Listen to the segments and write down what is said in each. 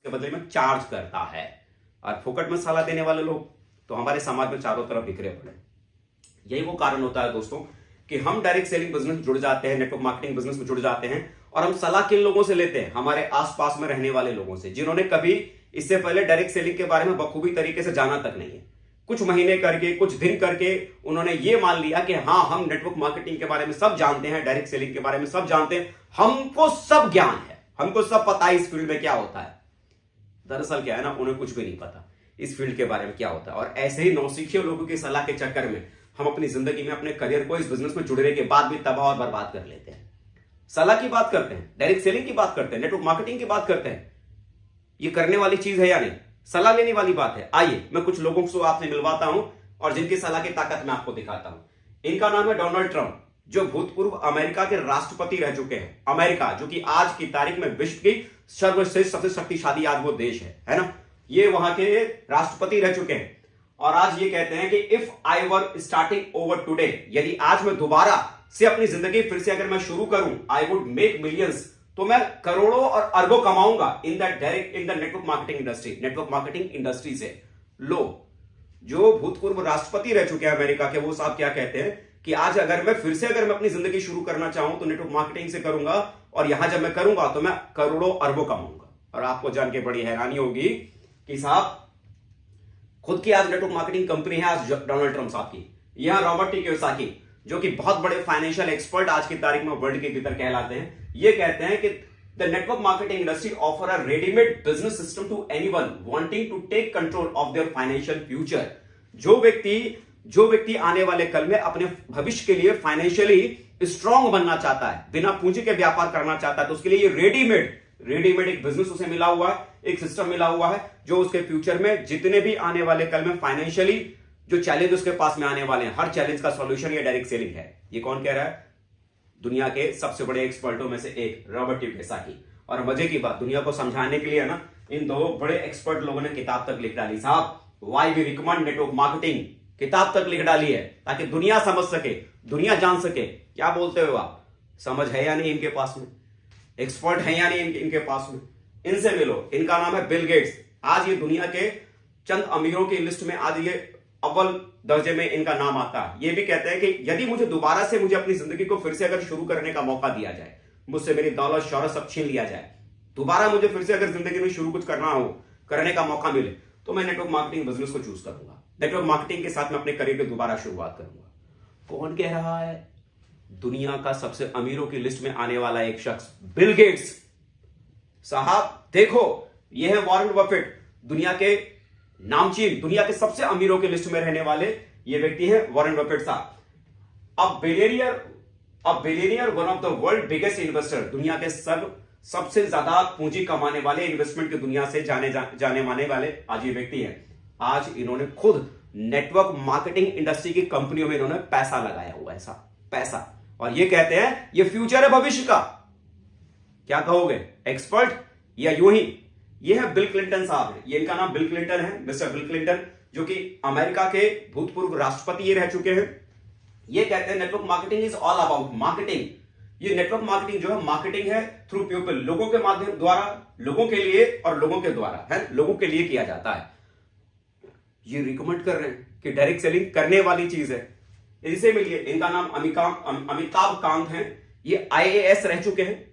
के बदले में चार्ज करता है। और फोकट में सलाह देने वाले लोग तो हमारे समाज में चारों तरफ बिखरे पड़े। यही वो कारण होता है दोस्तों कि हम डायरेक्ट सेलिंग बिजनेस में जुड़ जाते हैं, नेटवर्क मार्केटिंग बिजनेस में जुड़ जाते हैं, और हम सलाह किन लोगों से लेते हैं? हमारे आसपास में रहने वाले लोगों से, जिन्होंने कभी इससे पहले डायरेक्ट सेलिंग के बारे में बखूबी तरीके से जाना तक नहीं है। कुछ महीने करके, कुछ दिन करके उन्होंने ये मान लिया कि हाँ, हम नेटवर्क मार्केटिंग के बारे में सब जानते हैं, डायरेक्ट सेलिंग के बारे में सब जानते हैं, हमको सब ज्ञान है, हमको सब पता है इस फील्ड में क्या होता है। दरअसल क्या है ना, उन्हें कुछ भी नहीं पता इस फील्ड के बारे में क्या होता है। और ऐसे ही नौसिखिए लोगों की सलाह के चक्कर में हम अपनी जिंदगी में, अपने करियर को इस बिजनेस में जुड़ने के बाद भी तबाह और बर्बाद कर लेते हैं। सलाह की बात करते हैं, डायरेक्ट सेलिंग की बात करते हैं, नेटवर्क मार्केटिंग की बात करते हैं, ये करने वाली चीज है या नहीं? सलाह लेने वाली बात है। आइए मैं कुछ लोगों को आपसे मिलवाता हूं और जिनकी सलाह की ताकत मैं आपको दिखाता हूं। इनका नाम है डोनाल्ड ट्रंप, जो भूतपूर्व अमेरिका के राष्ट्रपति रह चुके हैं। अमेरिका जो कि आज की तारीख में विश्व की सर्वश्रेष्ठ, सबसे शक्तिशाली आज वो देश है ना, ये वहां के राष्ट्रपति रह चुके हैं। और आज ये कहते हैं कि if I were starting over today, यदि आज मैं दोबारा से अपनी जिंदगी फिर से अगर मैं शुरू करूं, आई वुड मेक मिलियंस, तो मैं करोड़ों और अरबों कमाऊंगा in the network marketing industry, network marketing industry से। लो, जो भूतपूर्व राष्ट्रपति रह चुके हैं अमेरिका के, वो साहब क्या कहते हैं कि आज अगर मैं फिर से अगर मैं अपनी जिंदगी शुरू करना चाहूं तो नेटवर्क मार्केटिंग से करूंगा, और यहां जब मैं करूंगा तो मैं करोड़ों अरबों कमाऊंगा। और आपको जान के बड़ी हैरानी होगी कि साहब खुद की आज नेटवर्क मार्केटिंग कंपनी है आज डोनाल्ड ट्रंप साहब की। यहां रॉबर्ट टी कियोसाकी, जो कि बहुत बड़े फाइनेंशियल एक्सपर्ट आज की तारीख में वर्ल्ड के भीतर कहलाते हैं, ये कहते हैं कि the network marketing industry offer a readymade business system to anyone wanting to take control of their financial future. जो व्यक्ति आने वाले कल में अपने भविष्य के लिए फाइनेंशियली स्ट्रांग बनना चाहता है, बिना पूंजी के व्यापार करना चाहता है, तो उसके लिए ये रेडीमेड एक बिजनेस उसे मिला हुआ है, एक सिस्टम मिला हुआ है, जो उसके फ्यूचर में जितने भी आने वाले कल में फाइनेंशियली जो चैलेंज उसके पास में आने वाले हैं, हर चैलेंज का सॉल्यूशन ये डायरेक्ट सेलिंग है। ये कौन कह रहा है? दुनिया के सबसे बड़े एक्सपर्टों में से एक रॉबर्ट टी कियोसाकी। और मजे की बात, दुनिया को समझाने के लिए ना, इन दो बड़े एक्सपर्ट लोगों ने किताब तक लिख डाली साहब, why we recommend network marketing, किताब तक लिख डाली है ताकि दुनिया समझ सके, दुनिया जान सके। क्या बोलते हो आप? समझ है या नहीं इनके पास में? एक्सपर्ट है या नहीं इनके पास में? इनसे मिलो। इनका नाम है बिल गेट्स। आज ये दुनिया के चंद अमीरों की लिस्ट में आज ये अव्वल दर्जे में इनका नाम आता है। ये भी कहते हैं कि यदि मुझे दोबारा से मुझे अपनी जिंदगी को फिर से अगर शुरू करने का मौका दिया जाए, मुझसे मेरी दौलत शौहरत सब छीन लिया जाए, दोबारा मुझे फिर से अगर जिंदगी में शुरू कुछ करना हो, करने का मौका मिले, तो मैं नेटवर्क मार्केटिंग बिजनेस को चूज करूंगा। नेटवर्क मार्केटिंग के साथ मैं अपने करियर की दोबारा शुरुआत करूंगा। कौन कह रहा है? दुनिया का सबसे अमीरों की लिस्ट में आने वाला एक शख्स, बिल गेट्स साहब। देखो, यह है वॉरेन बफेट, दुनिया के नामचीन, दुनिया के सबसे अमीरों की लिस्ट में रहने वाले ये व्यक्ति है वॉरेन बफेट साहब। अब billionaire, one of the world biggest investor, दुनिया के सबसे ज्यादा पूंजी कमाने वाले, इन्वेस्टमेंट की दुनिया से जाने माने वाले आज ये व्यक्ति है। आज इन्होंने खुद नेटवर्क मार्केटिंग इंडस्ट्री की कंपनियों में इन्होंने पैसा लगाया हुआ है, पैसा। और ये कहते हैं ये फ्यूचर है भविष्य का। क्या कहोगे, एक्सपर्ट या यूं ही? ये है बिल क्लिंटन साहब है, ये इनका नाम बिल क्लिंटन है, मिस्टर बिल क्लिंटन, जो कि अमेरिका के भूतपूर्व राष्ट्रपति ये रह चुके हैं। ये कहते हैं network marketing is all about marketing. ये नेटवर्क मार्केटिंग जो है, मार्केटिंग है थ्रू पीपल, लोगों के माध्यम द्वारा, लोगों के लिए और लोगों के द्वारा, है लोगों के लिए किया जाता है। ये रिकमेंड कर रहे हैं कि डायरेक्ट सेलिंग करने वाली चीज है, इनसे मिलिए। इनका नाम अमिताभ कांत है, ये आईएएस रह चुके हैं।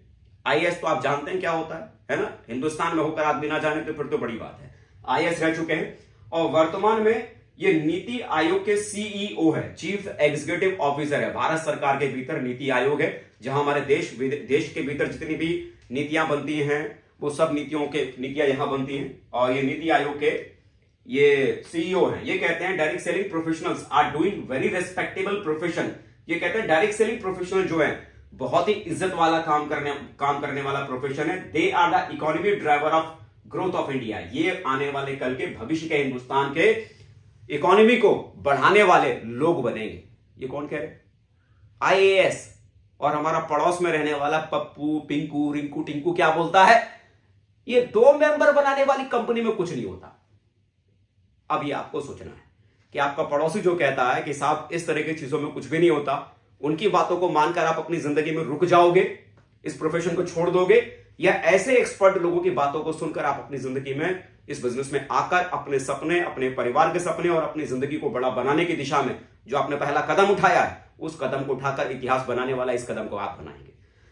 आईएएस तो आप जानते हैं क्या होता है ना? हिंदुस्तान में होकर आदमी ना जाने तो फिर तो बड़ी बात है। आईएएस रह चुके हैं और वर्तमान में ये नीति आयोग के सीईओ है, चीफ एग्जीक्यूटिव ऑफिसर है। भारत सरकार के भीतर नीति आयोग है, जहां हमारे देश के भीतर जितनी भी नीतियां बनती हैं वो सब नीतियां यहां बनती हैं। और ये नीति आयोग के ये सीईओ हैं। ये कहते हैं direct selling professionals are doing very respectable profession. ये कहते हैं डायरेक्ट सेलिंग प्रोफेशनल जो है बहुत ही इज्जत वाला काम करने वाला प्रोफेशन है। They are the economy driver of growth of India. ये आने वाले कल के भविष्य के हिंदुस्तान के इकोनॉमी को बढ़ाने वाले लोग बनेंगे। ये कौन कह रहे? आईएएस। और हमारा पड़ोस में रहने वाला पप्पू, पिंकू, रिंकू, टिंकू क्या बोलता है? ये 2 मेंबर बनाने वाली कंपनी में कुछ नहीं होता। अब ये आपको सोचना है कि आपका पड़ोसी जो कहता है कि साहब इस तरह की चीजों में कुछ भी नहीं होता, उनकी बातों को मानकर आप अपनी जिंदगी में रुक जाओगे, इस प्रोफेशन को छोड़ दोगे, या ऐसे एक्सपर्ट लोगों की बातों को सुनकर आप अपनी जिंदगी में इस बिजनेस में आकर अपने सपने, अपने परिवार के सपने और अपनी जिंदगी को बड़ा बनाने की दिशा में जो आपने पहला कदम उठाया है, उस कदम को उठाकर इतिहास बनाने वाला इस कदम को आप बनाएंगे।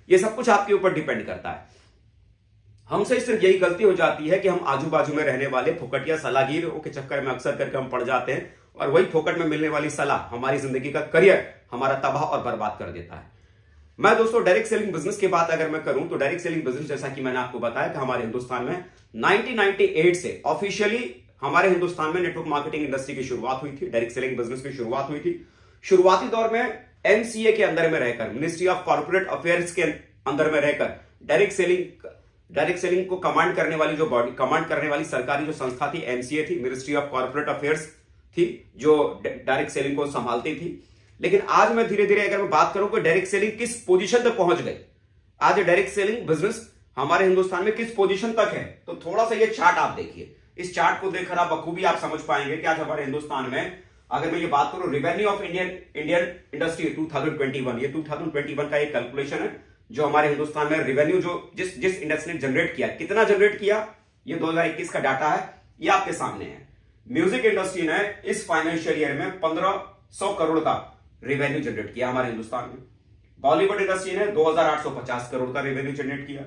ये सब कुछ आपके ऊपर डिपेंड करता है। हमसे सिर्फ यही गलती हो जाती है कि हम आजू बाजू में रहने वाले फोकटिया सलाहगीरों के चक्कर में अक्सर करके हम पड़ जाते हैं और वही फोकट में मिलने वाली सलाह हमारी जिंदगी का करियर हमारा तबाह और बर्बाद कर देता है। मैं दोस्तों डायरेक्ट सेलिंग बिजनेस की बात अगर मैं करूं तो डायरेक्ट सेलिंग बिजनेस, जैसा कि मैंने आपको बताया कि हमारे हिंदुस्तान में 1998 से ऑफिशियली हमारे हिंदुस्तान में नेटवर्क मार्केटिंग इंडस्ट्री की शुरुआत हुई थी, डायरेक्ट सेलिंग बिजनेस की शुरुआत हुई थी। शुरुआती दौर में एमसीए के अंदर में रहकर, मिनिस्ट्री ऑफ कॉर्पोरेट अफेयर्स के अंदर में रहकर डायरेक्ट सेलिंग को कमांड करने वाली जो बॉडी, कमांड करने वाली सरकारी जो संस्था थी, एमसीए थी, मिनिस्ट्री ऑफ कॉर्पोरेट अफेयर्स थी, जो डायरेक्ट सेलिंग को संभालती थी। लेकिन आज मैं धीरे धीरे अगर मैं बात करूं कि डायरेक्ट सेलिंग किस पोजीशन तक पहुंच गई, आज डायरेक्ट सेलिंग बिजनेस हमारे हिंदुस्तान में किस पोजीशन तक है, तो थोड़ा सा ये चार्ट आप देखिए। इस चार्ट को देखकर आप बखूबी आप समझ पाएंगे कि आज हमारे हिंदुस्तान में अगर मैं ये बात करूं रेवेन्यू ऑफ इंडियन इंडस्ट्री 2021, ये 2021 का एक कैलकुलेशन है जो हमारे हिंदुस्तान में रेवेन्यू जो जिस इंडस्ट्री ने जनरेट किया, कितना जनरेट किया, ये 2021 का डाटा है, ये आपके सामने है। म्यूजिक इंडस्ट्री ने इस फाइनेंशियल ईयर में 1500 करोड़ का रेवेन्यू जनरेट किया हमारे हिंदुस्तान में। बॉलीवुड इंडस्ट्री ने 2850 करोड़ का रेवेन्यू जनरेट किया।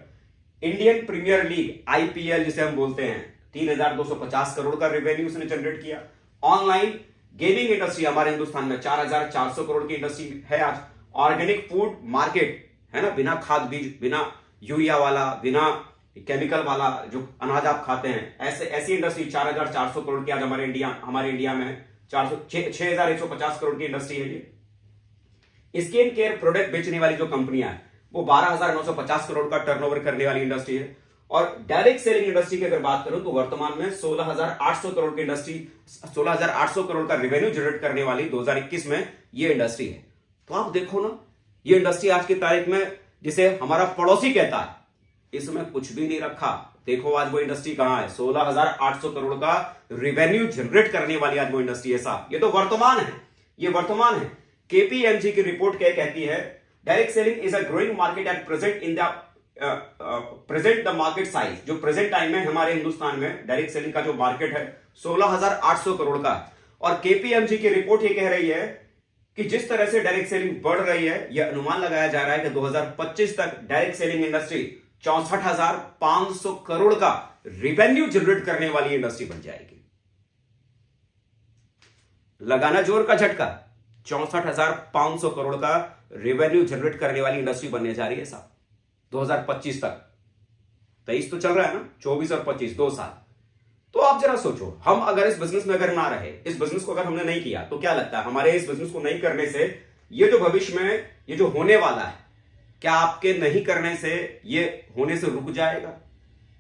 इंडियन प्रीमियर लीग आईपीएल जिसे हम बोलते हैं 3250 करोड़ का रेवेन्यू उसने जनरेट किया। ऑनलाइन गेमिंग इंडस्ट्री हमारे हिंदुस्तान में 4400 करोड़ की इंडस्ट्री है आज। ऑर्गेनिक फूड मार्केट है ना, बिना खाद बीज, बिना यूरिया वाला, बिना केमिकल वाला जो अनाज आप खाते हैं, ऐसी इंडस्ट्री 4400 करोड़ की आज हमारे इंडिया में है। 6150 करोड़ की इंडस्ट्री है ये। स्किन केयर प्रोडक्ट बेचने वाली जो कंपनियां हैं वो 12950 करोड़ का टर्नओवर करने वाली इंडस्ट्री है। और डायरेक्ट सेलिंग इंडस्ट्री की अगर बात करूं तो वर्तमान में 16800 करोड़ की इंडस्ट्री, 16800 करोड़ का रेवेन्यू जनरेट करने वाली 2021 में ये इंडस्ट्री है। तो आप देखो ना, ये इंडस्ट्री आज की तारीख में जिसे हमारा पड़ोसी कहता है, इसमें कुछ भी नहीं रखा। देखो आज वो इंडस्ट्री कहां है, 16800 करोड़ का रेवेन्यू जनरेट करने वाली आज वो इंडस्ट्री है साहब। ये तो वर्तमान है, ये वर्तमान है। केपीएमजी की रिपोर्ट क्या कहती है, direct selling is a growing market at present in the present the market size. जो प्रेजेंट टाइम में हमारे हिंदुस्तान में डायरेक्ट सेलिंग का जो मार्केट है 16800 करोड़ का। और केपीएमजी की रिपोर्ट ये कह रही है कि जिस तरह से डायरेक्ट सेलिंग बढ़ रही है, यह अनुमान लगाया जा रहा है कि 2025 तक डायरेक्ट सेलिंग इंडस्ट्री 64,500 करोड़ का रेवेन्यू जनरेट करने वाली इंडस्ट्री बन जाएगी। लगाना जोर का झटका, 64,500 करोड़ का रेवेन्यू जनरेट करने वाली इंडस्ट्री बनने जा रही है साहब 2025 तक। 23 तो चल रहा है ना, 24 और 25 2 साल। तो आप जरा सोचो, हम अगर इस बिजनेस में अगर ना रहे, इस बिजनेस को अगर हमने नहीं किया, तो क्या लगता है हमारे इस बिजनेस को नहीं करने से ये जो भविष्य में ये जो होने वाला है, क्या आपके नहीं करने से ये होने से रुक जाएगा?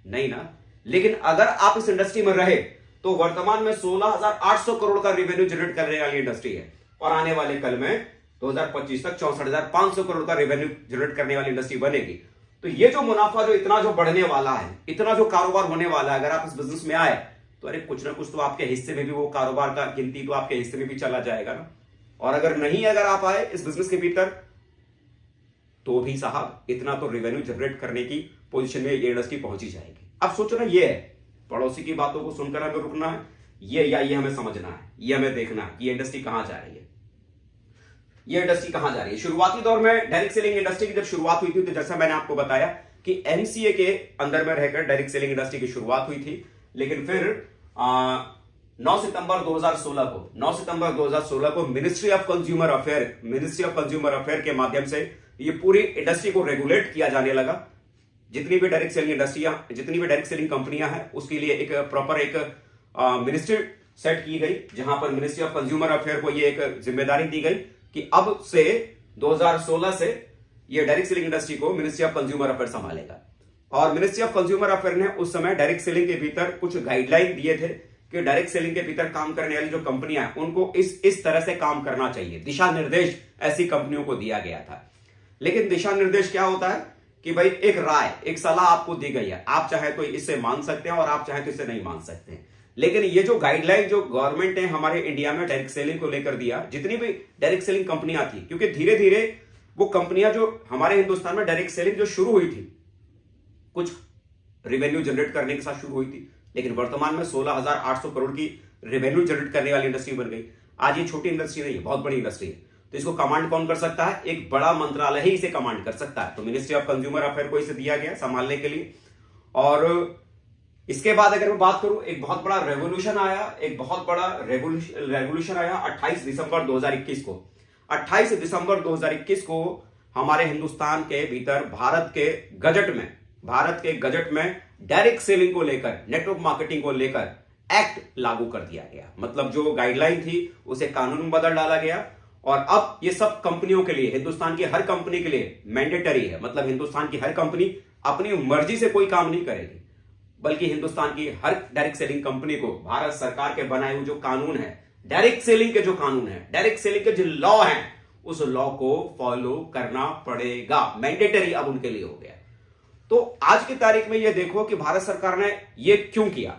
नहीं ना। लेकिन अगर आप इस इंडस्ट्री में रहे तो वर्तमान में 16,800 करोड़ का रेवेन्यू जनरेट करने वाली इंडस्ट्री है और आने वाले कल में 2025 तक 64,500 करोड़ का रेवेन्यू जनरेट करने वाली इंडस्ट्री बनेगी। तो ये जो मुनाफा जो इतना जो बढ़ने वाला है, इतना जो कारोबार होने वाला है, अगर आप इस बिजनेस में आए तो अरे कुछ ना कुछ तो आपके हिस्से में भी वो कारोबार का गिनती तो आपके हिस्से में भी चला जाएगा ना। और अगर नहीं अगर आप आए इस बिजनेस के भीतर तो भी साहब इतना तो रेवेन्यू जनरेट करने की पोजीशन में ये इंडस्ट्री पहुंची जाएगी। अब सोचो ना, ये है पड़ोसी की बातों को सुनकर हमें रुकना है, ये हमें समझना है, ये हमें देखना है कि ये इंडस्ट्री कहां जा रही है, ये इंडस्ट्री कहां जा रही है। शुरुआती दौर में डायरेक्ट सेलिंग इंडस्ट्री की जब शुरुआत हुई थी तो जैसा मैंने आपको बताया कि एमसीए के अंदर में रहकर डायरेक्ट सेलिंग इंडस्ट्री की शुरुआत हुई थी। लेकिन फिर 9 सितंबर 2016 को मिनिस्ट्री ऑफ कंज्यूमर अफेयर के माध्यम से ये पूरी इंडस्ट्री को रेगुलेट किया जाने लगा। जितनी भी डायरेक्ट सेलिंग कंपनियां हैं उसके लिए एक प्रॉपर एक मिनिस्ट्री सेट की गई, जहां पर मिनिस्ट्री ऑफ कंज्यूमर अफेयर को ये एक जिम्मेदारी दी गई कि अब से 2016 से ये डायरेक्ट सेलिंग इंडस्ट्री को मिनिस्ट्री ऑफ कंज्यूमर अफेयर संभालेगा। और मिनिस्ट्री ऑफ कंज्यूमर अफेयर ने उस समय डायरेक्ट सेलिंग के भीतर कुछ गाइडलाइन दिए थे कि डायरेक्ट सेलिंग के भीतर काम करने वाली जो कंपनियां हैं उनको इस तरह से काम करना चाहिए। दिशा निर्देश ऐसी कंपनियों को दिया गया था। लेकिन दिशा निर्देश क्या होता है कि भाई एक राय, एक सलाह आपको दी गई है, आप चाहे तो इसे मान सकते हैं और आप चाहे तो इसे नहीं मान सकते हैं। लेकिन ये जो गाइडलाइन जो गवर्नमेंट ने हमारे इंडिया में डायरेक्ट सेलिंग को लेकर दिया, जितनी भी डायरेक्ट सेलिंग कंपनियां थी, क्योंकि धीरे धीरे वो कंपनियां जो हमारे हिंदुस्तान में डायरेक्ट सेलिंग जो शुरू हुई थी कुछ रेवेन्यू जनरेट करने के साथ शुरू हुई थी, लेकिन वर्तमान में 16,800 करोड़ की रेवेन्यू जनरेट करने वाली इंडस्ट्री बन गई। आज ये छोटी इंडस्ट्री नहीं है, बहुत बड़ी इंडस्ट्री है। तो इसको कमांड कौन कर सकता है? एक बड़ा मंत्रालय ही इसे कमांड कर सकता है। तो मिनिस्ट्री ऑफ कंज्यूमर अफेयर को इसे दिया गया संभालने के लिए। और इसके बाद अगर मैं बात करूं, एक बहुत बड़ा रेवोल्यूशन आया, 28 दिसंबर 2021 को। 28 दिसंबर 2021 को हमारे हिंदुस्तान के भीतर भारत के गजट में डायरेक्ट सेलिंग को लेकर, नेटवर्क मार्केटिंग को लेकर एक्ट लागू कर दिया गया। मतलब जो गाइडलाइन थी उसे कानून में बदल डाला गया और अब ये सब कंपनियों के लिए, हिंदुस्तान की हर कंपनी के लिए मैंडेटरी है। मतलब हिंदुस्तान की हर कंपनी अपनी मर्जी से कोई काम नहीं करेगी, बल्कि हिंदुस्तान की हर डायरेक्ट सेलिंग कंपनी को भारत सरकार के बनाए हुए जो कानून है, डायरेक्ट सेलिंग के जो कानून है, डायरेक्ट सेलिंग के जो लॉ हैं, उस लॉ को फॉलो करना पड़ेगा। मैंडेटरी अब उनके लिए हो गया। तो आज की तारीख में यह देखो कि भारत सरकार ने यह क्यों किया,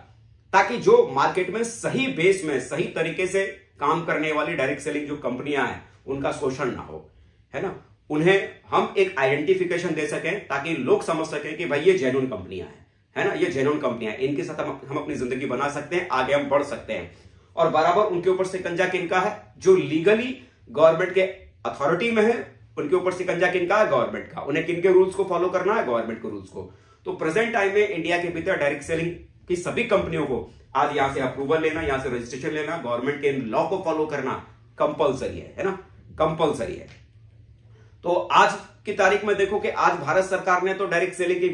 ताकि जो मार्केट में सही बेस में सही तरीके से काम करने वाली डायरेक्ट सेलिंग जो कंपनियां हैं उनका शोषण ना हो, है ना। उन्हें हम एक आइडेंटिफिकेशन दे सकें ताकि लोग समझ सकें कि भाई ये जेन्युइन कंपनियां हैं, है ना, ये जेन्युइन कंपनियां हैं, इनके साथ हम अपनी जिंदगी बना सकते हैं, आगे हम बढ़ सकते हैं। और बराबर उनके ऊपर शिकंजा किनका है? जो लीगली गवर्नमेंट के अथॉरिटी में है, उनके ऊपर शिकंजा किनका है? गवर्नमेंट का। उन्हें किनके रूल्स को फॉलो करना है? गवर्नमेंट के रूल्स को। तो प्रेजेंट टाइम में इंडिया के भीतर डायरेक्ट सेलिंग की सभी कंपनियों को आज यहां से अप्रूवल लेना, यहां से रजिस्ट्रेशन लेना, गवर्नमेंट के लॉ को फॉलो करना कंपलसरी है ना, कंपलसरी है। तो आज की तारीख में देखो कि आज भारत सरकार ने तो डायरेक्ट सेलिंग के